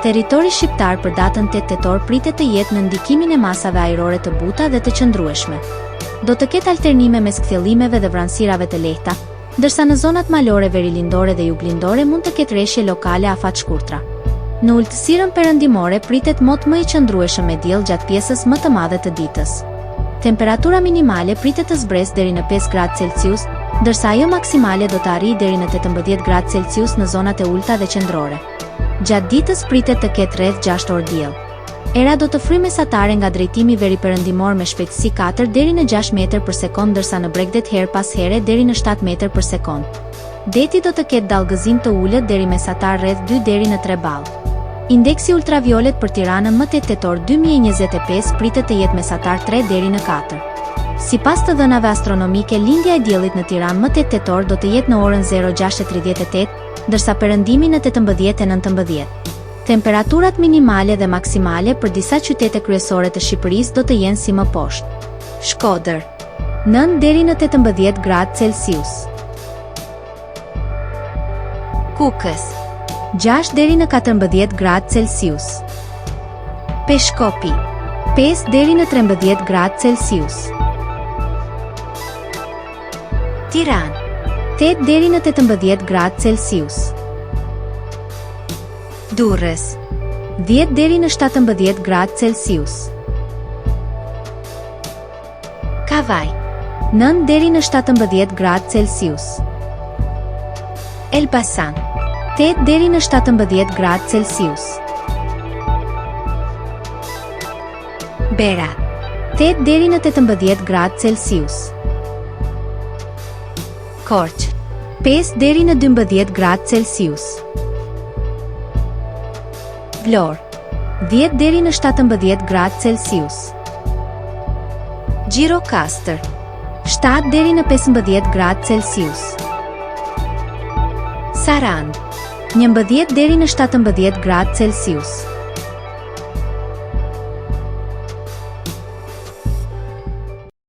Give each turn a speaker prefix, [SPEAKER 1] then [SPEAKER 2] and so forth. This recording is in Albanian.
[SPEAKER 1] Territori shqiptar për datën 8 tetor pritet të jetë në ndikimin e masave ajrore të buta dhe të qëndrueshme. Do të ketë alternime mes kthjellimeve dhe vranësirave të lehta, ndërsa në zonat malore, verilindore dhe juglindore mund të ketë rreshje lokale afat shkurtra. Në ultësirën perëndimore pritet mot më i qëndrueshëm me diell gjatë pjesës më të madhe të ditës. Temperatura minimale pritet të zbresë deri në 5 gradë Celsius, ndërsa ajo maksimale do të arrijë deri në 18 gradë Celsius në zonat e ulta dhe qendrore. Gjatë ditës pritet të ketë rreth 6 orë diell. Era do të fryjë mesatare nga drejtimi veriperëndimor me shpejtësi 4 deri në 6 metër për sekond, ndërsa në Bregdet her pas here deri në 7 metër për sekond. Deti do të ketë dallgëzim të ulët deri mesatar rreth 2 deri në 3 ballë. Indeksi ultraviolet për Tiranën më 8 tetor 2025 pritet të jetë mesatar 3 deri në 4. Sipas të dhënave astronomike, lindja e diellit në Tiranë më 8 tetor do të jetë në orën 06:38, ndërsa perëndimi në 18 e 19. Temperaturat minimale dhe maksimale për disa qytete kryesore të Shqipërisë do të jenë si më poshtë. Shkodër 9 deri në 18 gradë Celsius. Kukës 6 deri në 14 gradë Celsius. Peshkopi 5 deri në 13 gradë Celsius. Tiranë 8 deri në 18 gradë Celsius. Durrës 10 deri në 17 gradë Celsius. Kavaj 9 deri në 17 gradë Celsius. Elbasan 8 deri në 17 gradë Celsius. Berat 8 deri në 18 gradë Celsius. Korçë 5 deri në 12 gradë Celsius. Vlorë 10 deri në 17 gradë Celsius. Gjirokastër 7 deri në 15 gradë Celsius. Sarandë 11 deri në 17 gradë Celsius.